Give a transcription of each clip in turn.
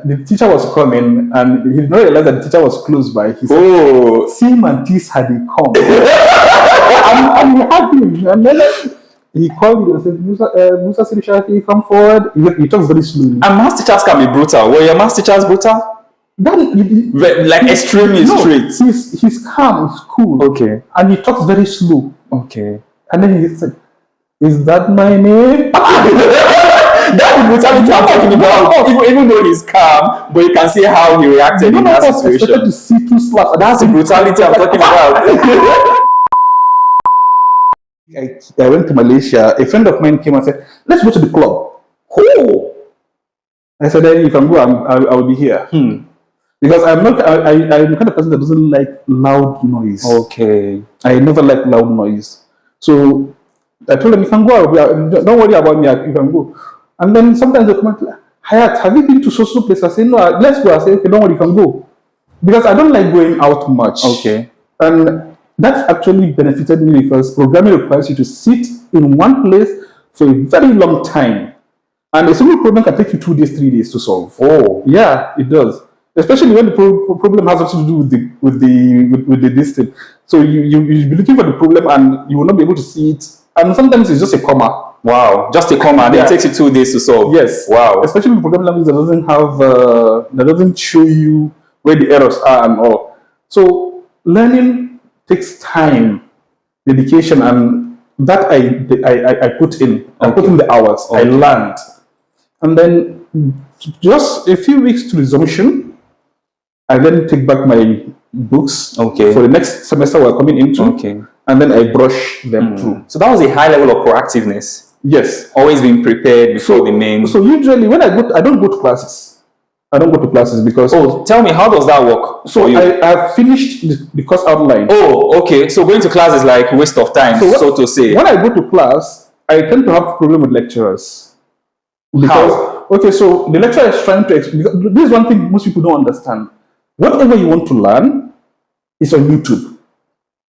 the teacher was coming, and he did not realize that the teacher was close by. He said, Oh, Sim and Tis had he come. and we had him. And then he called me and said, Musa Sirishafi, come forward. He talks very slowly. and math teachers can be brutal. Were your math teachers brutal? Like extremely straight. He's calm, he's cool. Okay. And he talks very slow. Okay. And then he said, is that my name? That's the brutality I'm talking about. Even though he's calm, but you can see how he reacted in that situation. To see two slaps. That's the brutality I'm talking about. I went to Malaysia. A friend of mine came and said, let's go to the club. Oh. I said, then you can go, I will be here. Because I'm the kind of person that doesn't like loud noise. Okay. I never like loud noise. So I told them, you can go, don't worry about me, you can go. And then sometimes they come and say, Hayat, have you been to social place? I say, no, let's go. I say, okay, don't worry, you can go. Because I don't like going out much. Okay. And that actually benefited me because programming requires you to sit in one place for a very long time. And a simple problem can take you 2 days, 3 days to solve. Oh. Yeah, it does. Especially when the problem has something to do with the distance. So you'll be looking for the problem and you will not be able to see it. And sometimes it's just a comma. Wow, just a comma, and it takes you 2 days to solve. Yes. Wow. Especially with programming language that doesn't have that doesn't show you where the errors are and all. So learning takes time, dedication, and that I put in. I put in the hours. I learned. And then just a few weeks to resumption, I then take back my books for the next semester we're coming into. And then I brush them through. So that was a high level of proactiveness. Yes. Always being prepared before the main. So usually when I don't go to classes. I don't go to classes because... Oh, tell me, how does that work? So I have finished the course outline. Oh, okay. So going to class is like a waste of time, so to say. When I go to class, I tend to have problem with lecturers. Because, how? Okay, so the lecturer is trying to explain. This is one thing most people don't understand. Whatever you want to learn is on YouTube.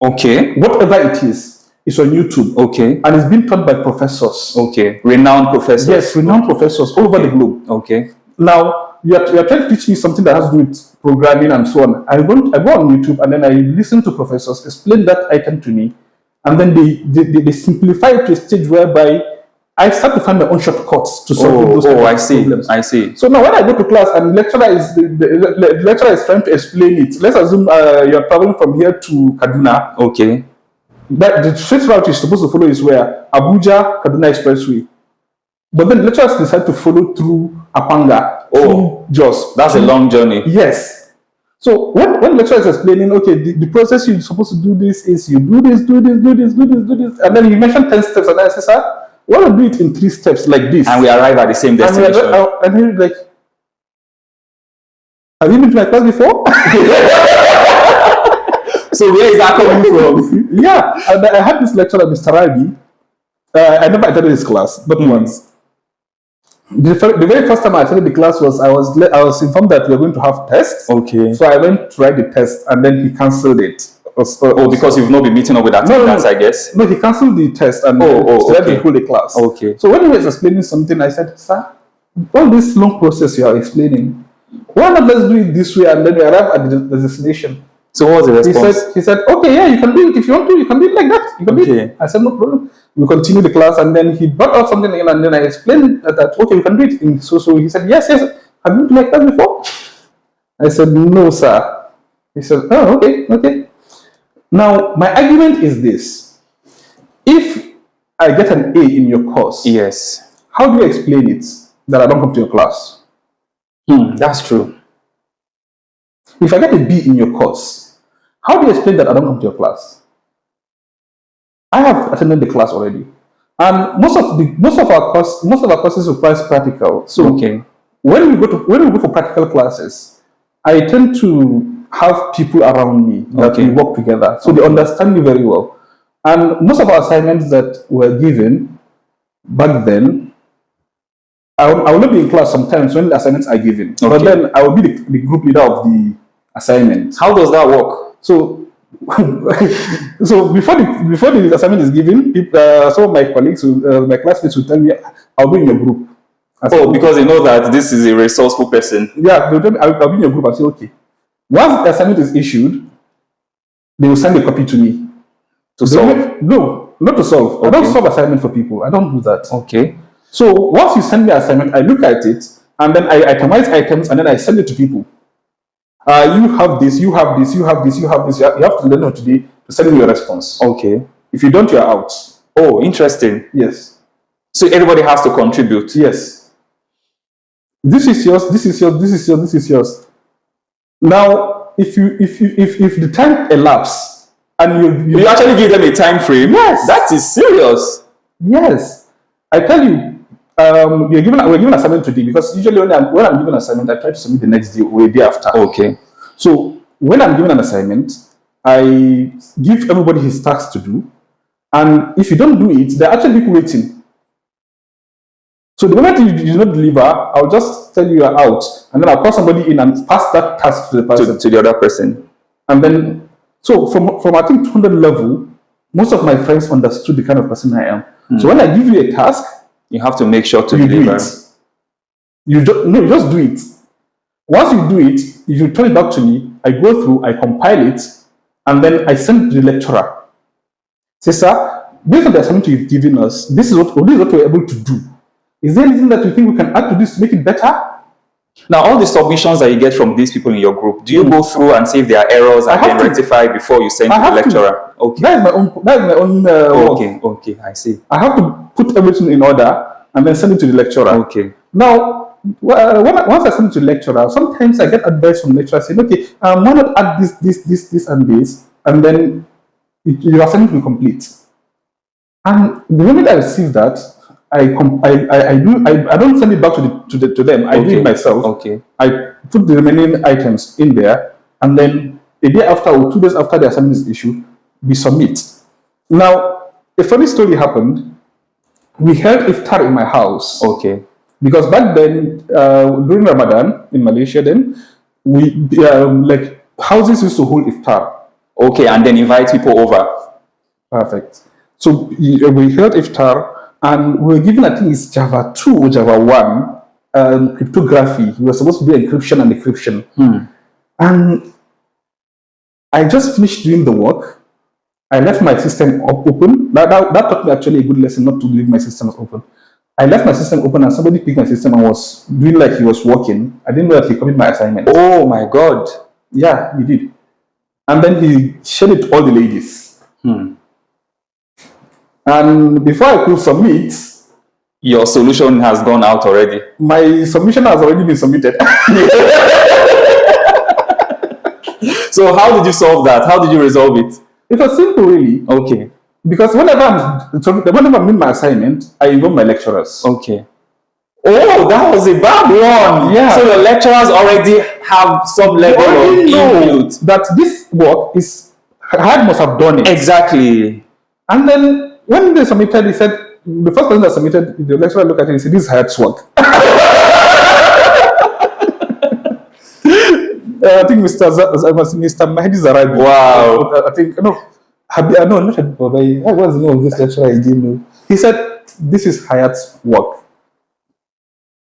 Okay. Whatever it is on YouTube. Okay. And it's being taught by professors. Okay. Renowned professors. Yes, renowned professors all over the globe. Okay. Now, you are trying to teach me something that has to do with programming and so on. I go on YouTube and then I listen to professors explain that item to me. And then they simplify it to a stage whereby I start to find my own shortcuts to solve those problems. I see. So now when I go to class and the lecturer is trying to explain it, let's assume you're traveling from here to Kaduna. Okay. But the straight route you're supposed to follow is where? Abuja, Kaduna Expressway. But then lecturers decide to follow through Apanga, through Jos. That's a long journey. Yes. So when lecturer is explaining, okay, the process you're supposed to do this is you do this, and then you mention 10 steps, and I say, sir, we want to do it in 3 steps like this. And we arrive at the same destination. And he's like, have you been to my class before? So where is that coming from? Yeah, and I had this lecturer, Mr. Rabi. I never attended his class, not once. The very first time I attended the class I was informed that we were going to have tests. Okay. So I went to write the test, and then he cancelled it. Because you've not been meeting up with attendance, I guess. No, he cancelled the test and started to hold the class. Okay. So when he was explaining something, I said, sir, all this long process you are explaining, why not let's do it this way and then we arrive at the destination? So what was the response? He said, okay, yeah, you can do it. If you want to, you can do it like that. You can do it. I said, no problem. We continue the class, and then he brought out something again, and then I explained that okay, we can do it. So he said, yes. Have you been like that before? I said, no, sir. He said, oh, okay. Now, my argument is this. If I get an A in your course, yes, how do you explain it that I don't come to your class? That's true. If I get a B in your course, how do you explain that I don't come to your class? I have attended the class already. And most of our courses requires practical. So when we go for practical classes, I tend to have people around me that we work together. So they understand me very well. And most of our assignments that were given back then, I will not be in class sometimes when the assignments are given. But then I will be the group leader of the assignment. How does that work? So before the assignment is given, some of my colleagues, my classmates will tell me, I'll be in your group. Oh, because they know that this is a resourceful person. Yeah, they'll tell me, I'll be in your group and say, okay. Once the assignment is issued, they will send a copy to me. To solve. No, not to solve. I don't Okay. solve assignment for people. I don't do that. Okay. So once you send me an assignment, I look at it and then I itemize items and then I send it to people. You have this, you have this, you have this, you have this. You have to learn how today to send me your response. Okay. If you don't, you're out. Oh, interesting. Yes. So everybody has to contribute. Yes. This is yours, this is yours, this is yours, this is yours. Now, if the time elapses and You actually give them a time frame. Yes. That is serious. Yes, I tell you, we're given assignment today because usually when I'm given an assignment, I try to submit the next day or a day after. Okay. So when I'm given an assignment, I give everybody his task to do, and if you don't do it, there are actually people waiting. So the moment you do not deliver, I'll just tell you you're out, and then I'll call somebody in and pass that task to the person. To the other person. And then, so from I think 200 level, most of my friends understood the kind of person I am. So when I give you a task, You have to make sure to you do deliver. it. You just do it. Once you do it, you turn it back to me. I go through, I compile it, and then I send it to the lecturer. Say, sir, based on the assignment you've given us, this is what we're able to do. Is there anything that you think we can add to this to make it better? Now, all the submissions that you get from these people in your group, do you go through and see if there are errors and then rectify before you send to the lecturer? Okay. That is my own work. Okay, I see. I have to put everything in order and then send it to the lecturer. Okay. Now, once I send it to the lecturer, sometimes I get advice from the lecturer saying, okay, why not add this, and this, and then your assignment will complete. And the moment I receive that, I don't send it back to them. I do it myself. Okay. I put the remaining items in there, and then a day after or 2 days after the assignment is issued, we submit. Now, a funny story happened. We held iftar in my house. Okay. Because back then, during Ramadan in Malaysia, then we like houses used to hold iftar. Okay, and then invite people over. Perfect. So we held iftar, and we were given, I think it's Java 2 or Java 1, cryptography. We were supposed to do encryption and decryption. And I just finished doing the work. I left my system open. That taught me actually a good lesson not to leave my systems open. I left my system open and somebody picked my system and was doing like he was working. I didn't know that he copied my assignment. Oh my God. Yeah, he did. And then he shared it to all the ladies. And before I could submit, your solution has gone out already. My submission has already been submitted. So how did you solve that? How did you resolve it? It was simple, really. Okay. Whenever I'm in my assignment, I involve my lecturers. Okay. Oh, that was a bad one. Yeah. So your lecturers already have some level of input. That this work is Hayat must have done it. Exactly. And then when they submitted, he said, the first person that submitted, the lecturer looked at it and said, this is Hayat's work. I think Mr. Mahdi Zarabi. Wow. I think, not Habib Babai. What was the name of this lecturer? I didn't know. He said, this is Hayat's work.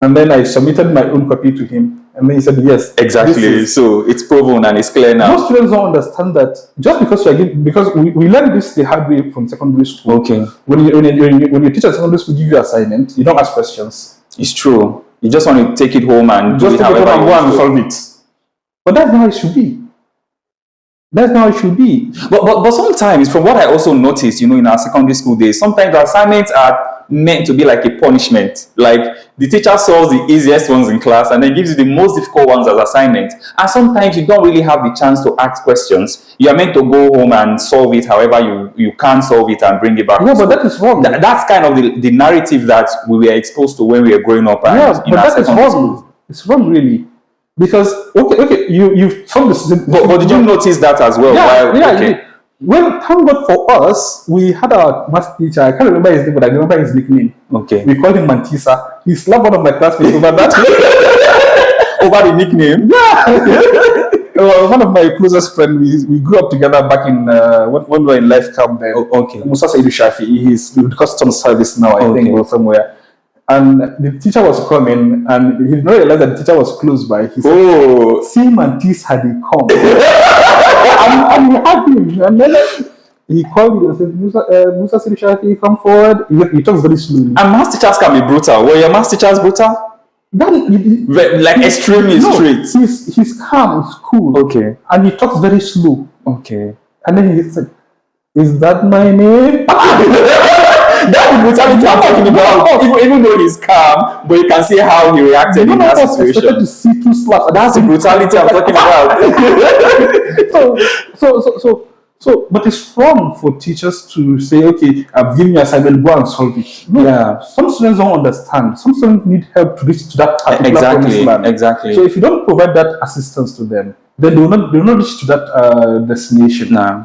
And then I submitted my own copy to him. And then he said, yes. Exactly. So it's proven and it's clear now. Most students don't understand that just because you are giving, because we learned this the hard way from secondary school. Okay. When your teacher at secondary school give you assignment, you don't ask questions. It's true. You just want to take it home and Just do it take it however home and you go want and to. solve it. But that's not how it should be. That's not how it should be. But sometimes, from what I also noticed, in our secondary school days, sometimes the assignments are meant to be like a punishment. Like the teacher solves the easiest ones in class and then gives you the most difficult ones as assignment. And sometimes you don't really have the chance to ask questions. You are meant to go home and solve it however you can solve it and bring it back. Yeah, but that is wrong. That's kind of the narrative that we were exposed to when we were growing up. Yeah, but that is wrong. It's wrong, really. Because, okay, you've solved this. But did you notice that as well? Yeah, okay. Well, thank God for us, we had our math teacher. I can't remember his name, but I remember his nickname. Okay. We called him Mantisa. He slapped one of my classmates over that. Over the nickname? Yeah. One of my closest friends, we grew up together back in, when we were in life camp then. Okay. Musa Saidu Shafi, he's with customs service now, I think, or somewhere. and the teacher was coming, and he did not realize that the teacher was close by. He said, Oh, "See, Mantis had he come," and we had him, and then he called me and said, "Musa Sirishafi, come forward." He talks very slowly. and maths teachers can be brutal. Were your maths teachers brutal? Like extremely strict. He's calm, he's cool. Okay. And he talks very slow. Okay. And then he said, "Is that my name?" That's the brutality I'm talking about. Even though he's calm, but you can see how he reacted in None that of us expected situation. to see two slaps. That's the brutality I'm talking about. But it's wrong for teachers to say, "Okay, I've given you assignment, go and solve it." No, Yeah. some students don't understand. Some students need help to reach to that particular promised land. Exactly. So if you don't provide that assistance to them, then they will not reach to that destination. Nah.